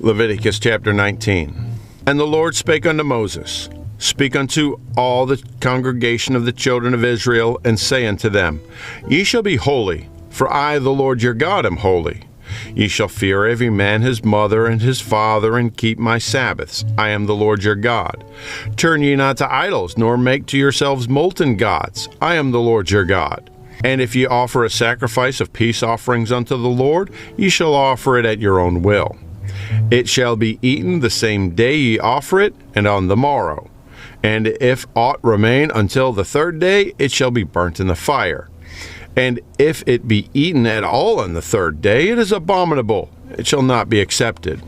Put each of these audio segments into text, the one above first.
Leviticus chapter 19. And the Lord spake unto Moses, Speak unto all the congregation of the children of Israel, and say unto them, Ye shall be holy, for I, the Lord your God, am holy. Ye shall fear every man his mother and his father, and keep my sabbaths. I am the Lord your God. Turn ye not to idols, nor make to yourselves molten gods. I am the Lord your God. And if ye offer a sacrifice of peace offerings unto the Lord, ye shall offer it at your own will. It shall be eaten the same day ye offer it, and on the morrow. And if aught remain until the third day, it shall be burnt in the fire. And if it be eaten at all on the third day, it is abominable. It shall not be accepted.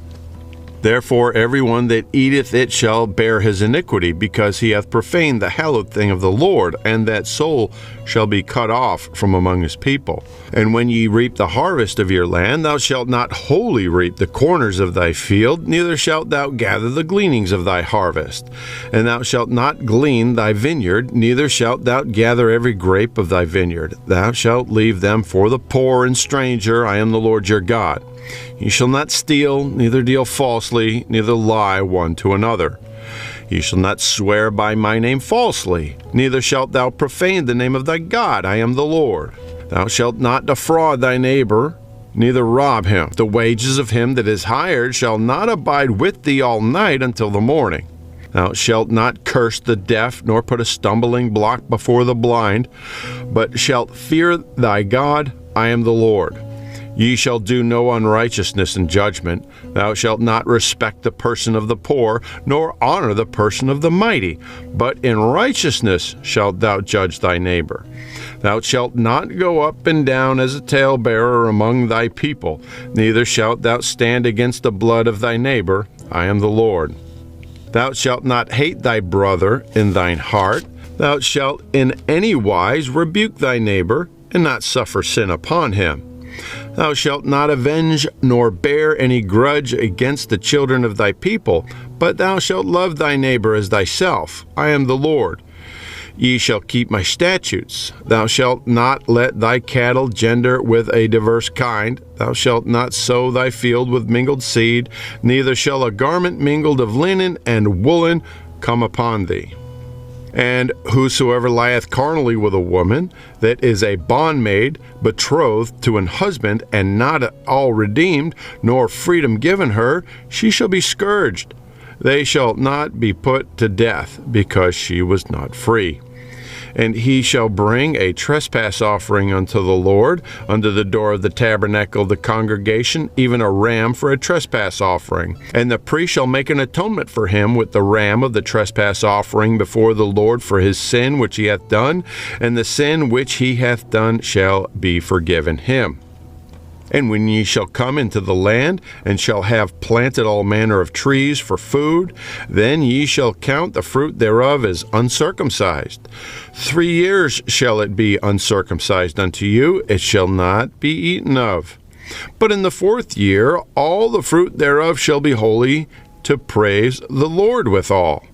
Therefore every one that eateth it shall bear his iniquity, because he hath profaned the hallowed thing of the Lord, and that soul shall be cut off from among his people. And when ye reap the harvest of your land, thou shalt not wholly reap the corners of thy field, neither shalt thou gather the gleanings of thy harvest. And thou shalt not glean thy vineyard, neither shalt thou gather every grape of thy vineyard. Thou shalt leave them for the poor and stranger. I am the Lord your God. Ye shall not steal, neither deal falsely, neither lie one to another. Ye shall not swear by my name falsely, neither shalt thou profane the name of thy God. I am the Lord. Thou shalt not defraud thy neighbor, neither rob him. The wages of him that is hired shall not abide with thee all night until the morning. Thou shalt not curse the deaf, nor put a stumbling block before the blind, but shalt fear thy God. I am the Lord. Ye shall do no unrighteousness in judgment. Thou shalt not respect the person of the poor, nor honor the person of the mighty, but in righteousness shalt thou judge thy neighbor. Thou shalt not go up and down as a talebearer among thy people, neither shalt thou stand against the blood of thy neighbor. I am the Lord. Thou shalt not hate thy brother in thine heart. Thou shalt in any wise rebuke thy neighbor, and not suffer sin upon him. Thou shalt not avenge nor bear any grudge against the children of thy people, but thou shalt love thy neighbor as thyself. I am the Lord. Ye shall keep my statutes. Thou shalt not let thy cattle gender with a diverse kind. Thou shalt not sow thy field with mingled seed, neither shall a garment mingled of linen and woolen come upon thee. And whosoever lieth carnally with a woman that is a bondmaid, betrothed to an husband, and not at all redeemed, nor freedom given her, she shall be scourged. They shall not be put to death, because she was not free. And he shall bring a trespass offering unto the Lord under the door of the tabernacle of the congregation, even a ram for a trespass offering. And the priest shall make an atonement for him with the ram of the trespass offering before the Lord for his sin which he hath done, and the sin which he hath done shall be forgiven him. And when ye shall come into the land, and shall have planted all manner of trees for food, then ye shall count the fruit thereof as uncircumcised. 3 years shall it be uncircumcised unto you, it shall not be eaten of. But in the 4th year all the fruit thereof shall be holy, to praise the Lord withal.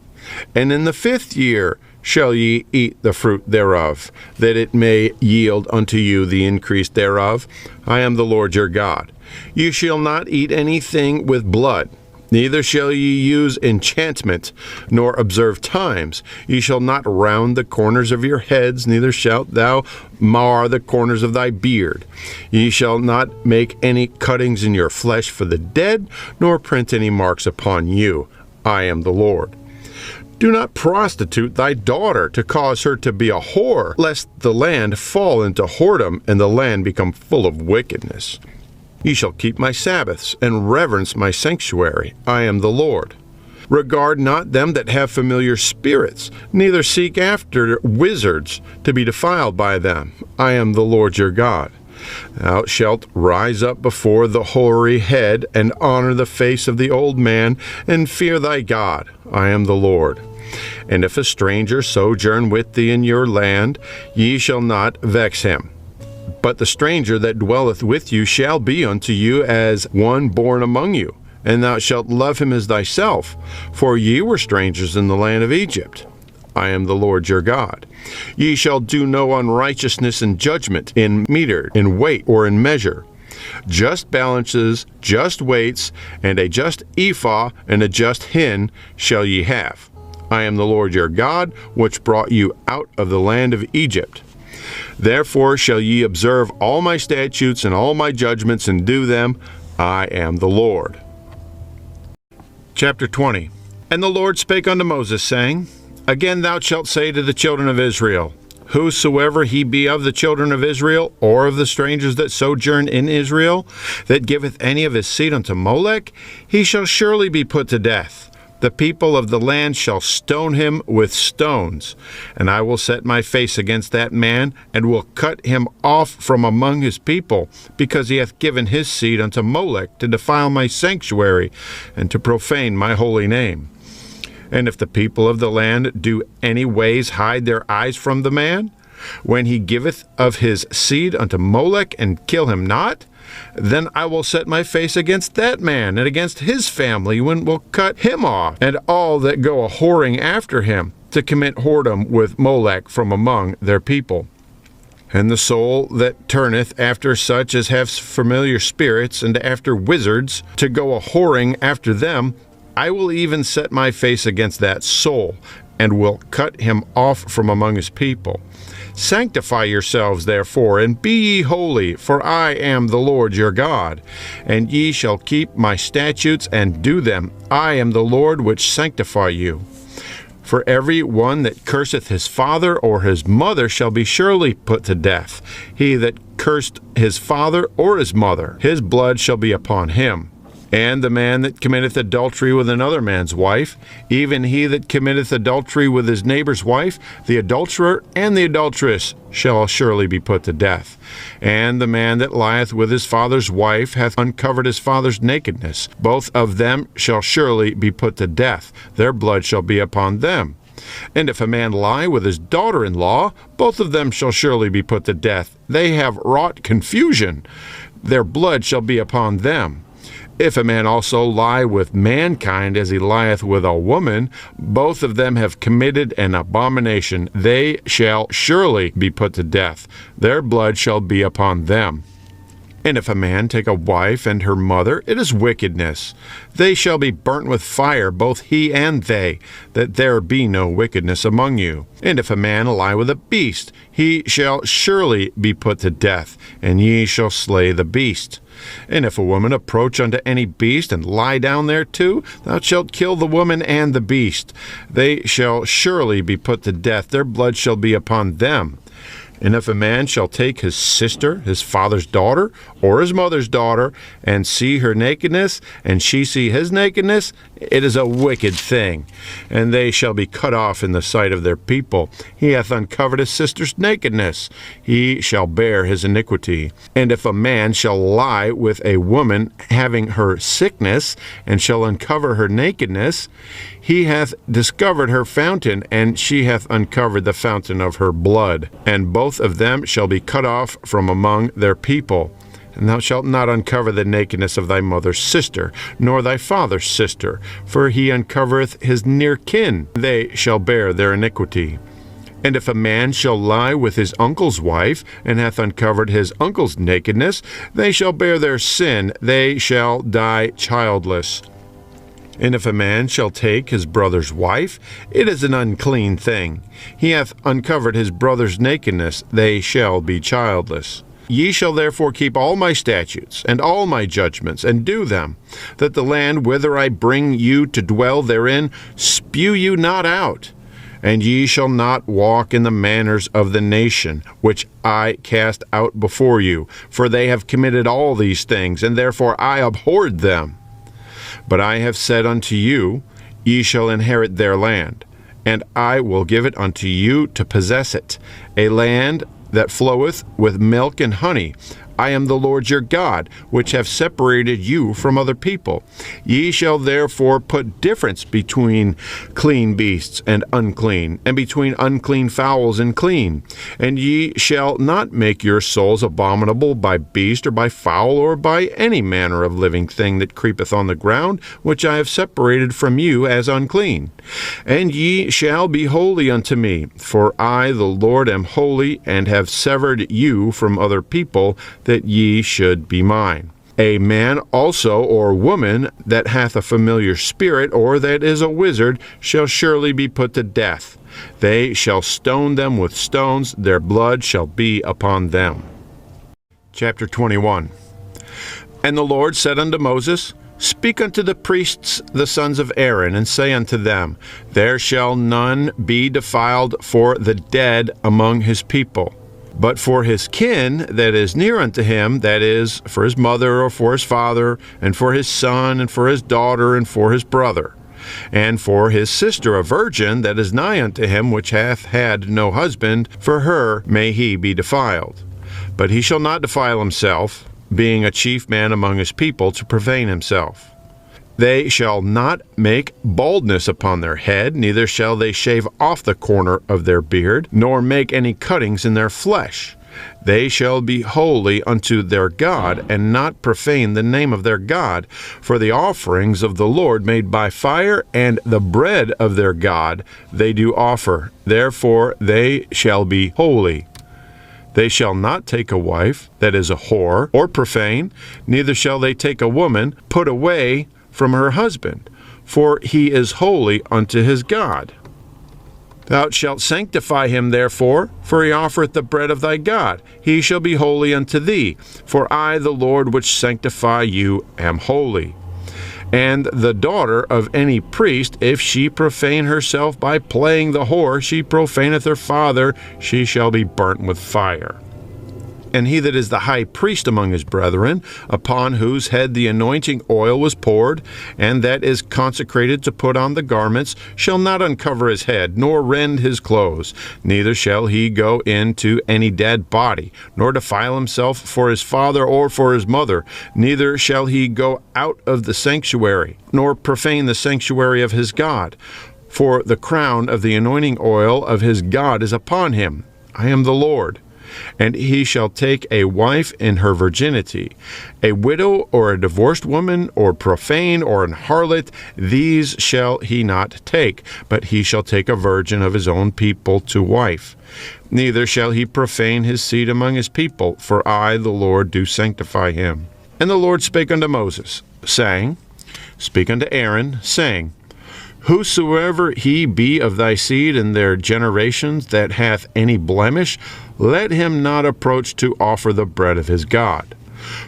And in the 5th year shall ye eat the fruit thereof, that it may yield unto you the increase thereof. I am the Lord your God. You shall not eat anything with blood, neither shall ye use enchantment, nor observe times. Ye shall not round the corners of your heads, neither shalt thou mar the corners of thy beard. Ye shall not make any cuttings in your flesh for the dead, nor print any marks upon you. I am the Lord. Do not prostitute thy daughter to cause her to be a whore, lest the land fall into whoredom, and the land become full of wickedness. Ye shall keep my sabbaths, and reverence my sanctuary. I am the Lord. Regard not them that have familiar spirits, neither seek after wizards to be defiled by them. I am the Lord your God. Thou shalt rise up before the hoary head, and honor the face of the old man, and fear thy God. I am the Lord. And if a stranger sojourn with thee in your land, ye shall not vex him. But the stranger that dwelleth with you shall be unto you as one born among you, and thou shalt love him as thyself, for ye were strangers in the land of Egypt. I am the Lord your God. Ye shall do no unrighteousness in judgment, in meter, in weight, or in measure. Just balances, just weights, and a just ephah and a just hin shall ye have. I am the Lord your God, which brought you out of the land of Egypt. Therefore shall ye observe all my statutes and all my judgments, and do them. I am the Lord. Chapter 20. And the Lord spake unto Moses, saying, Again thou shalt say to the children of Israel, Whosoever he be of the children of Israel, or of the strangers that sojourn in Israel, that giveth any of his seed unto Molech, he shall surely be put to death. The people of the land shall stone him with stones. And I will set my face against that man, and will cut him off from among his people, because he hath given his seed unto Molech to defile my sanctuary, and to profane my holy name. And if the people of the land do any ways hide their eyes from the man, when he giveth of his seed unto Molech, and kill him not, then I will set my face against that man, and against his family, and will cut him off, and all that go a-whoring after him, to commit whoredom with Molech from among their people. And the soul that turneth after such as have familiar spirits, and after wizards, to go a-whoring after them, I will even set my face against that soul, and will cut him off from among his people. Sanctify yourselves, therefore, and be ye holy, for I am the Lord your God. And ye shall keep my statutes and do them. I am the Lord which sanctify you. For every one that curseth his father or his mother shall be surely put to death. He that cursed his father or his mother, his blood shall be upon him. And the man that committeth adultery with another man's wife, even he that committeth adultery with his neighbor's wife, the adulterer and the adulteress shall surely be put to death. And the man that lieth with his father's wife hath uncovered his father's nakedness. Both of them shall surely be put to death. Their blood shall be upon them. And if a man lie with his daughter-in-law, both of them shall surely be put to death. They have wrought confusion. Their blood shall be upon them. If a man also lie with mankind as he lieth with a woman, both of them have committed an abomination. They shall surely be put to death. Their blood shall be upon them. And if a man take a wife and her mother, it is wickedness. They shall be burnt with fire, both he and they, that there be no wickedness among you. And if a man lie with a beast, he shall surely be put to death, and ye shall slay the beast. And if a woman approach unto any beast, and lie down thereto, thou shalt kill the woman and the beast. They shall surely be put to death. Their blood shall be upon them. And if a man shall take his sister, his father's daughter, or his mother's daughter, and see her nakedness, and she see his nakedness, it is a wicked thing. And they shall be cut off in the sight of their people. He hath uncovered his sister's nakedness. He shall bear his iniquity. And if a man shall lie with a woman having her sickness, and shall uncover her nakedness, he hath discovered her fountain, and she hath uncovered the fountain of her blood. And both of them shall be cut off from among their people. And thou shalt not uncover the nakedness of thy mother's sister, nor thy father's sister, for he uncovereth his near kin. They shall bear their iniquity. And if a man shall lie with his uncle's wife, and hath uncovered his uncle's nakedness, they shall bear their sin. They shall die childless. And if a man shall take his brother's wife, it is an unclean thing. He hath uncovered his brother's nakedness. They shall be childless. Ye shall therefore keep all my statutes and all my judgments, and do them, that the land whither I bring you to dwell therein spew you not out. And ye shall not walk in the manners of the nation, which I cast out before you, for they have committed all these things, and therefore I abhorred them. But I have said unto you, Ye shall inherit their land, and I will give it unto you to possess it, a land that floweth with milk and honey. I am the Lord your God, which have separated you from other people. Ye shall therefore put difference between clean beasts and unclean, and between unclean fowls and clean. And ye shall not make your souls abominable by beast or by fowl or by any manner of living thing that creepeth on the ground, which I have separated from you as unclean. And ye shall be holy unto me, for I the Lord am holy, and have severed you from other people, that ye should be mine. A man also or woman that hath a familiar spirit, or that is a wizard, shall surely be put to death. They shall stone them with stones, their blood shall be upon them. Chapter 21. And the Lord said unto Moses, Speak unto the priests the sons of Aaron, and say unto them, There shall none be defiled for the dead among his people. But for his kin that is near unto him, that is, for his mother or for his father, and for his son, and for his daughter, and for his brother, and for his sister a virgin that is nigh unto him, which hath had no husband, for her may he be defiled. But he shall not defile himself, being a chief man among his people, to profane himself. They shall not make baldness upon their head, neither shall they shave off the corner of their beard, nor make any cuttings in their flesh. They shall be holy unto their God, and not profane the name of their God, for the offerings of the Lord made by fire, and the bread of their God they do offer. Therefore they shall be holy. They shall not take a wife that is a whore, or profane, neither shall they take a woman put away from her husband, for he is holy unto his God. Thou shalt sanctify him therefore, for he offereth the bread of thy God. He shall be holy unto thee, for I, the Lord, which sanctify you, am holy. And the daughter of any priest, if she profane herself by playing the whore, she profaneth her father, she shall be burnt with fire. And he that is the high priest among his brethren, upon whose head the anointing oil was poured, and that is consecrated to put on the garments, shall not uncover his head, nor rend his clothes, neither shall he go into any dead body, nor defile himself for his father or for his mother, neither shall he go out of the sanctuary, nor profane the sanctuary of his God. For the crown of the anointing oil of his God is upon him. I am the Lord. And he shall take a wife in her virginity, a widow or a divorced woman, or profane, or an harlot, these shall he not take, but he shall take a virgin of his own people to wife. Neither shall he profane his seed among his people, for I, the Lord, do sanctify him. And the Lord spake unto Moses, saying, Speak unto Aaron, saying, Whosoever he be of thy seed in their generations that hath any blemish, let him not approach to offer the bread of his God.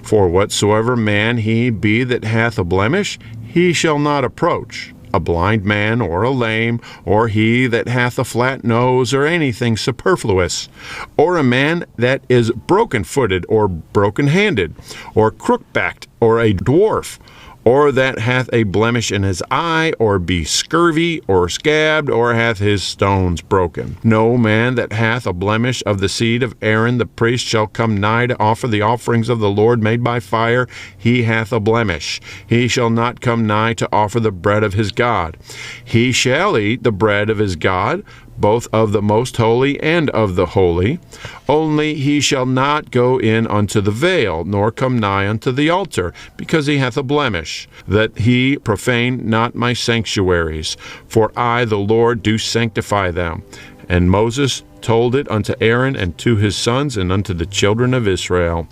For whatsoever man he be that hath a blemish, he shall not approach, a blind man, or a lame, or he that hath a flat nose, or anything superfluous, or a man that is broken-footed, or broken-handed, or crook-backed, or a dwarf, or that hath a blemish in his eye, or be scurvy, or scabbed, or hath his stones broken. No man that hath a blemish of the seed of Aaron the priest shall come nigh to offer the offerings of the Lord made by fire. He hath a blemish. He shall not come nigh to offer the bread of his God. He shall eat the bread of his God, both of the most holy and of the holy. Only he shall not go in unto the veil, nor come nigh unto the altar, because he hath a blemish, that he profane not my sanctuaries. For I, the Lord, do sanctify them. And Moses told it unto Aaron and to his sons and unto the children of Israel.